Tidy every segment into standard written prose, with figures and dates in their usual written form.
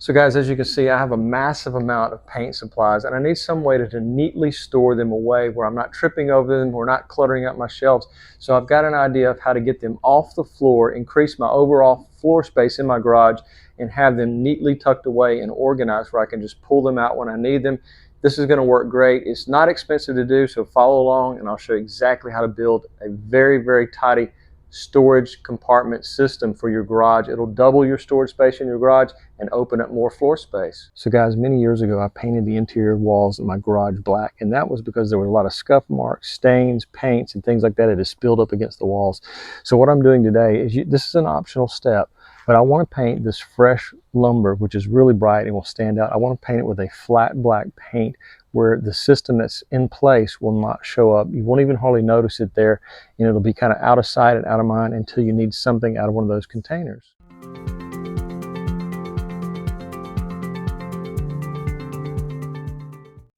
So guys, as you can see, I have a massive amount of paint supplies and I need some way to neatly store them away where I'm not tripping over them, we're not cluttering up my shelves. So I've got an idea of how to get them off the floor, increase my overall floor space in my garage, and have them neatly tucked away and organized where I can just pull them out when I need them. This is going to work great. It's not expensive to do, so follow along and I'll show you exactly how to build a very, very tidy storage compartment system for your garage. It'll double your storage space in your garage and open up more floor space. So guys, many years ago I painted the interior walls of my garage black, and that was because there were a lot of scuff marks, stains, paints, and things like that had spilled up against the walls. So what I'm doing today is, this is an optional step, but I want to paint this fresh lumber, which is really bright and will stand out. I want to paint it with a flat black paint where the system that's in place will not show up. You won't even hardly notice it there, and it'll be kind of out of sight and out of mind until you need something out of one of those containers.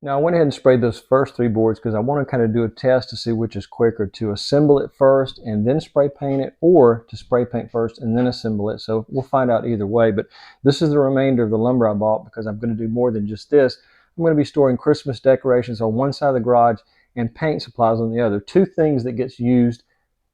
Now I went ahead and sprayed those first 3 boards because I want to kind of do a test to see which is quicker, to assemble it first and then spray paint it, or to spray paint first and then assemble it. So we'll find out either way, but this is the remainder of the lumber I bought because I'm going to do more than just this. I'm going to be storing Christmas decorations on one side of the garage and paint supplies on the other. 2 things that gets used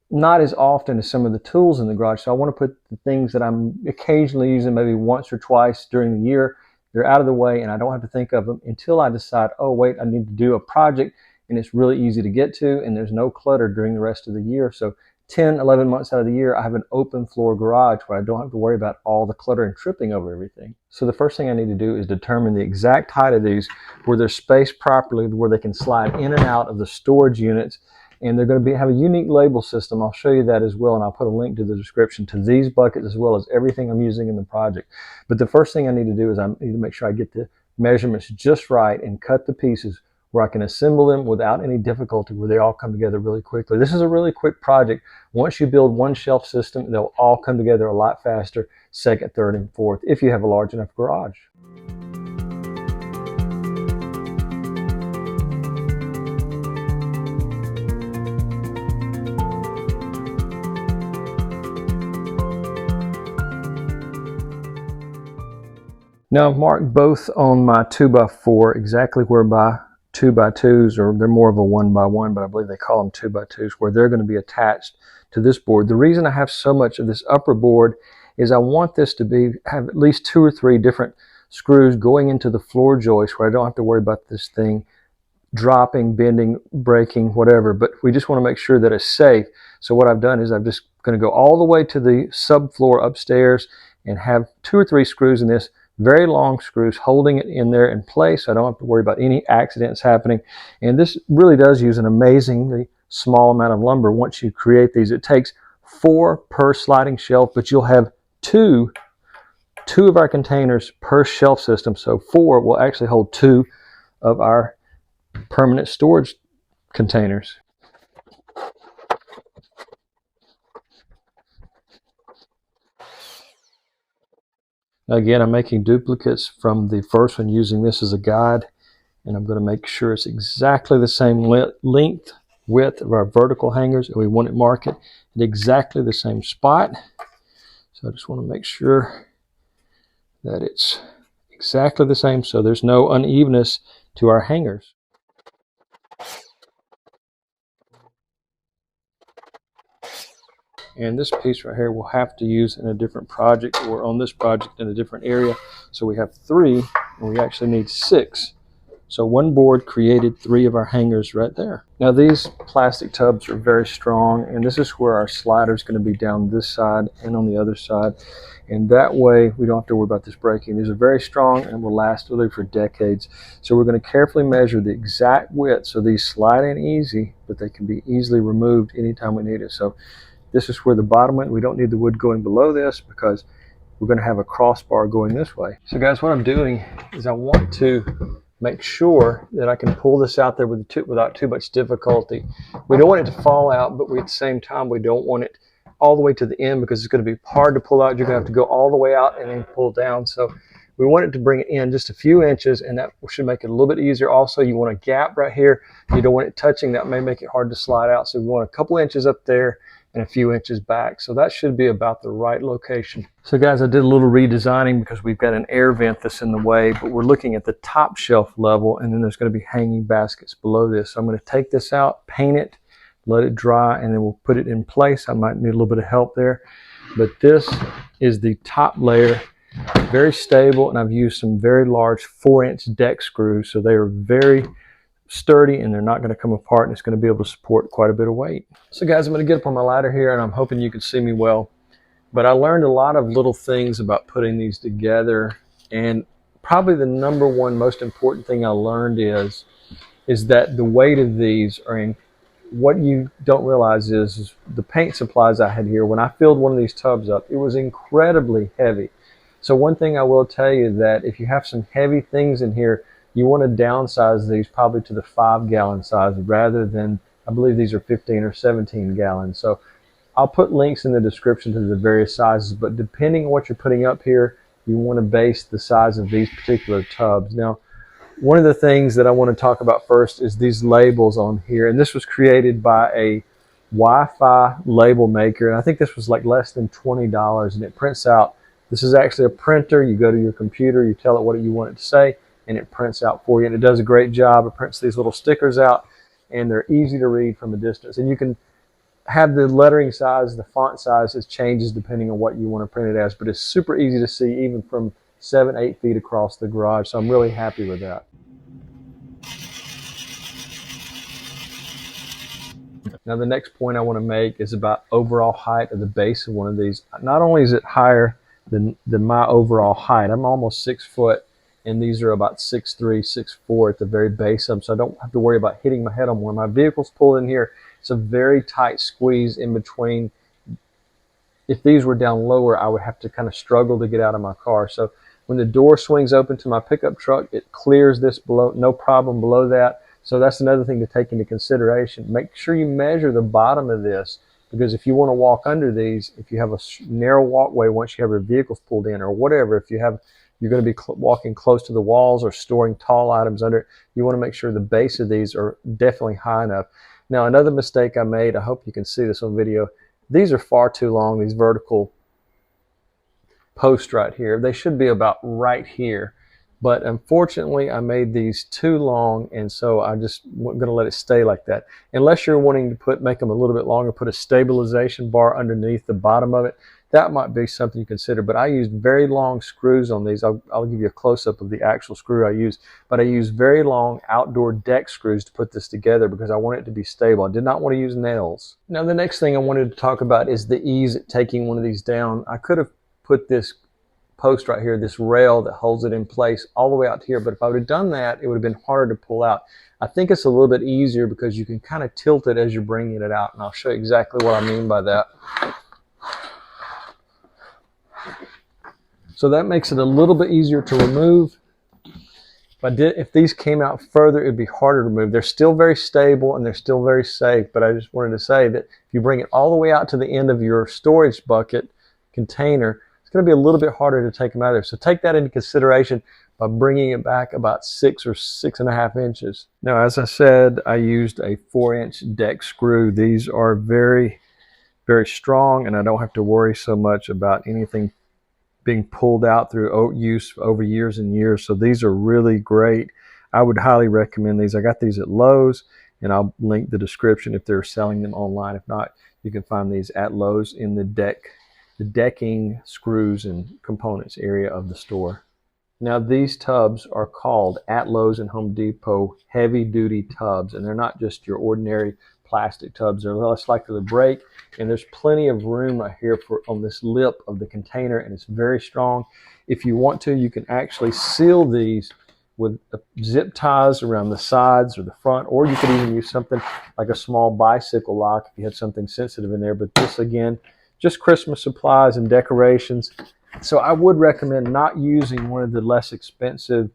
not as often as some of the tools in the garage. So I want to put the things that I'm occasionally using maybe once or twice during the year. They're out of the way and I don't have to think of them until I decide, oh wait, I need to do a project, and it's really easy to get to and there's no clutter during the rest of the year. So 10, 11 months out of the year, I have an open floor garage where I don't have to worry about all the clutter and tripping over everything. So the first thing I need to do is determine the exact height of these, where they're spaced properly, where they can slide in and out of the storage units. And they're going to have a unique label system. I'll show you that as well, and I'll put a link to the description to these buckets as well as everything I'm using in the project. But the first thing I need to do is I need to make sure I get the measurements just right and cut the pieces where I can assemble them without any difficulty, where they all come together really quickly. This is a really quick project. Once you build one shelf system, they'll all come together a lot faster, second, third, and fourth, if you have a large enough garage. Now I've marked both on my 2x4 exactly where my 2x2s, or they're more of a 1x1, but I believe they call them 2x2s, where they're going to be attached to this board. The reason I have so much of this upper board is I want this to have at least 2 or 3 different screws going into the floor joist, where I don't have to worry about this thing dropping, bending, breaking, whatever, but we just want to make sure that it's safe. So what I've done is I'm just going to go all the way to the subfloor upstairs and have 2 or 3 screws in this, very long screws holding it in there in place, so I don't have to worry about any accidents happening. And this really does use an amazingly small amount of lumber. Once you create these, it takes 4 per sliding shelf, but you'll have two of our containers per shelf system, so 4 will actually hold 2 of our permanent storage containers. Again, I'm making duplicates from the first one using this as a guide, and I'm going to make sure it's exactly the same length, width of our vertical hangers, and we want it marked at exactly the same spot. So I just want to make sure that it's exactly the same so there's no unevenness to our hangers. And this piece right here we'll have to use in a different project, or on this project in a different area. So we have 3, and we actually need 6. So one board created 3 of our hangers right there. Now these plastic tubs are very strong, and this is where our slider is going to be down this side and on the other side. And that way we don't have to worry about this breaking. These are very strong and will last really for decades. So we're going to carefully measure the exact width so these slide in easy, but they can be easily removed anytime we need it. So this is where the bottom went. We don't need the wood going below this because we're going to have a crossbar going this way. So guys, what I'm doing is I want to make sure that I can pull this out there without too much difficulty. We don't want it to fall out, but at the same time, we don't want it all the way to the end because it's going to be hard to pull out. You're going to have to go all the way out and then pull down. So we want it to bring it in just a few inches, and that should make it a little bit easier. Also, you want a gap right here. You don't want it touching. That may make it hard to slide out. So we want a couple inches up there and a few inches back. So that should be about the right location. So guys, I did a little redesigning because we've got an air vent that's in the way, but we're looking at the top shelf level, and then there's going to be hanging baskets below this. So I'm going to take this out, paint it, let it dry, and then we'll put it in place. I might need a little bit of help there, but this is the top layer. Very stable, and I've used some very large 4-inch deck screws, so they are very sturdy and they're not going to come apart, and it's going to be able to support quite a bit of weight. So guys, I'm going to get up on my ladder here, and I'm hoping you can see me well, but I learned a lot of little things about putting these together, and probably the number one most important thing I learned is that the weight of these are in. What you don't realize is the paint supplies I had here. When I filled one of these tubs up, it was incredibly heavy. So one thing I will tell you, that if you have some heavy things in here, you want to downsize these probably to the 5-gallon size rather than, I believe these are 15 or 17 gallons. So I'll put links in the description to the various sizes, but depending on what you're putting up here, you want to base the size of these particular tubs. Now, one of the things that I want to talk about first is these labels on here, and this was created by a Wi-Fi label maker, and I think this was like less than $20, and it prints out. This is actually a printer. You go to your computer, you tell it what you want it to say, and it prints out for you, and it does a great job. It prints these little stickers out, and they're easy to read from a distance, and you can have the lettering size, the font size, it changes depending on what you want to print it as, but it's super easy to see even from 7-8 feet across the garage, so I'm really happy with that. Now the next point I want to make is about overall height of the base of one of these. Not only is it higher than my overall height, I'm almost 6 foot, and these are about 6'3", 6'4" at the very base of them, so I don't have to worry about hitting my head on one. My vehicle's pulled in here. It's a very tight squeeze in between. If these were down lower, I would have to kind of struggle to get out of my car. So when the door swings open to my pickup truck, it clears this below, no problem below that. So that's another thing to take into consideration. Make sure you measure the bottom of this, because if you want to walk under these, if you have a narrow walkway once you have your vehicles pulled in or whatever, if you're going to be walking close to the walls or storing tall items under it, you want to make sure the base of these are definitely high enough. Now, another mistake I made, I hope you can see this on video, these are far too long, these vertical posts right here. They should be about right here. But unfortunately, I made these too long, and so I'm just going to let it stay like that. Unless you're wanting to make them a little bit longer, put a stabilization bar underneath the bottom of it, that might be something you consider. But I used very long screws on these. I'll give you a close-up of the actual screw I used. But I used very long outdoor deck screws to put this together because I want it to be stable. I did not want to use nails. Now, the next thing I wanted to talk about is the ease at taking one of these down. I could have put this post right here, this rail that holds it in place all the way out to here, but if I would have done that, it would have been harder to pull out. I think it's a little bit easier because you can kind of tilt it as you're bringing it out, and I'll show you exactly what I mean by that. So that makes it a little bit easier to remove. If these came out further, it'd be harder to remove. They're still very stable and they're still very safe, but I just wanted to say that if you bring it all the way out to the end of your storage bucket container, it's going to be a little bit harder to take them out of there. So take that into consideration by bringing it back about 6 or 6.5 inches. Now, as I said, I used a 4-inch deck screw. These are very, very strong, and I don't have to worry so much about anything being pulled out through use over years and years. So these are really great. I would highly recommend these. I got these at Lowe's, and I'll link the description if they're selling them online. If not, you can find these at Lowe's in the decking, screws, and components area of the store. Now, these tubs are called at Lowe's and Home Depot heavy-duty tubs, and they're not just your ordinary plastic tubs. They're less likely to break, and there's plenty of room right here on this lip of the container, and it's very strong. If you want to, you can actually seal these with zip ties around the sides or the front, or you could even use something like a small bicycle lock if you had something sensitive in there. But this, again, just Christmas supplies and decorations. So I would recommend not using one of the less expensive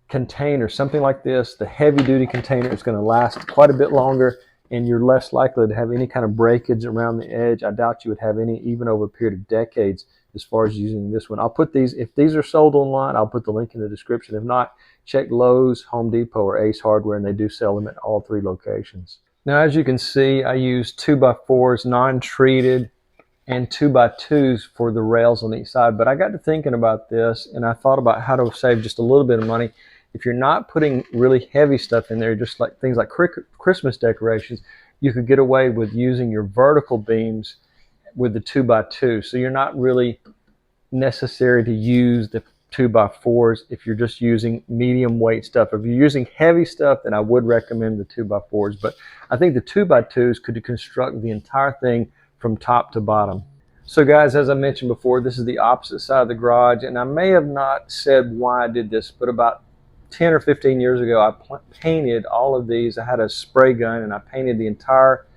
containers. Something like this, the heavy duty container, is going to last quite a bit longer, and you're less likely to have any kind of breakage around the edge. I doubt you would have any even over a period of decades as far as using this one. I'll put these, if these are sold online, I'll put the link in the description. If not, check Lowe's, Home Depot, or Ace Hardware, and they do sell them at all 3 locations. Now, as you can see, I use 2x4s, non-treated, and 2x2s for the rails on each side. But I got to thinking about this, and I thought about how to save just a little bit of money. If you're not putting really heavy stuff in there, just like things like Christmas decorations, you could get away with using your vertical beams with the 2x2. So you're not really necessary to use the 2x4s if you're just using medium weight stuff. If you're using heavy stuff, then I would recommend the 2x4s. But I think the 2x2s could construct the entire thing from top to bottom. So guys, as I mentioned before, this is the opposite side of the garage, and I may have not said why I did this, but about 10 or 15 years ago, I painted all of these. I had a spray gun and I painted the entire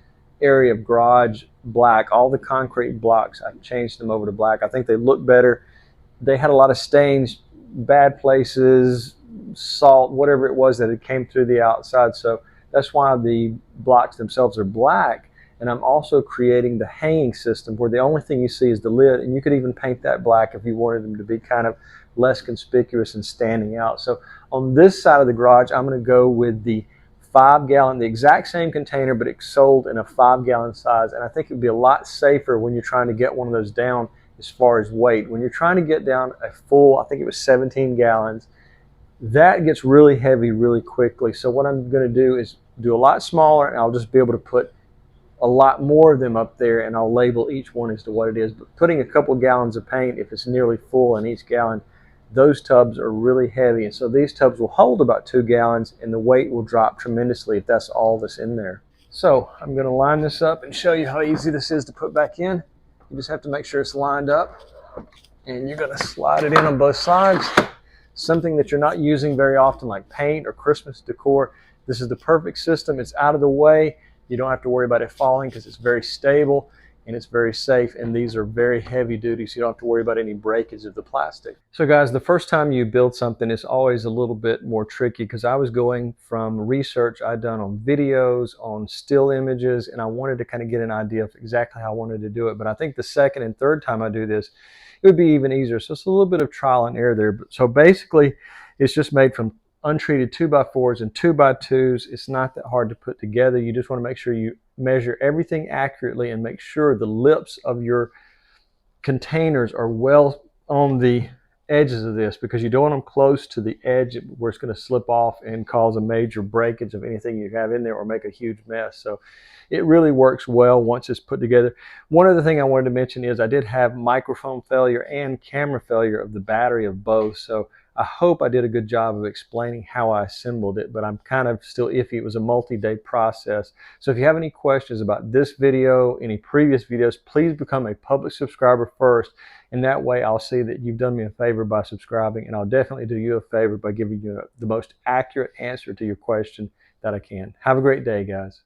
area of garage black. All the concrete blocks, I changed them over to black. I think they look better. They had a lot of stains, bad places, salt, whatever it was that it came through the outside. So that's why the blocks themselves are black. And I'm also creating the hanging system where the only thing you see is the lid, and you could even paint that black if you wanted them to be kind of less conspicuous and standing out. So on this side of the garage, I'm going to go with the 5-gallon, the exact same container, but it's sold in a 5-gallon size. And I think it'd be a lot safer when you're trying to get one of those down as far as weight. When you're trying to get down a full, I think it was 17 gallons, that gets really heavy really quickly. So what I'm going to do is do a lot smaller, and I'll just be able to put a lot more of them up there, and I'll label each one as to what it is. But putting a couple gallons of paint, if it's nearly full in each gallon, those tubs are really heavy. And so these tubs will hold about 2 gallons, and the weight will drop tremendously if that's all that's in there. So I'm going to line this up and show you how easy this is to put back in. You just have to make sure it's lined up, and you're going to slide it in on both sides. Something that you're not using very often, like paint or Christmas decor, this is the perfect system. It's out of the way. You don't have to worry about it falling because it's very stable and it's very safe, and these are very heavy duty, so you don't have to worry about any breakage of the plastic. So guys, the first time you build something is always a little bit more tricky because I was going from research I'd done on videos, on still images, and I wanted to kind of get an idea of exactly how I wanted to do it. But I think the second and third time I do this, it would be even easier. So it's a little bit of trial and error there. So basically, it's just made from untreated 2x4s and 2x2s. It's not that hard to put together. You just want to make sure you measure everything accurately and make sure the lips of your containers are well on the edges of this, because you don't want them close to the edge where it's going to slip off and cause a major breakage of anything you have in there or make a huge mess. So it really works well once it's put together. One other thing I wanted to mention is I did have microphone failure and camera failure of the battery of both. So I hope I did a good job of explaining how I assembled it, but I'm kind of still iffy. It was a multi-day process. So if you have any questions about this video, any previous videos, please become a public subscriber first. And that way I'll see that you've done me a favor by subscribing, and I'll definitely do you a favor by giving you the most accurate answer to your question that I can. Have a great day, guys.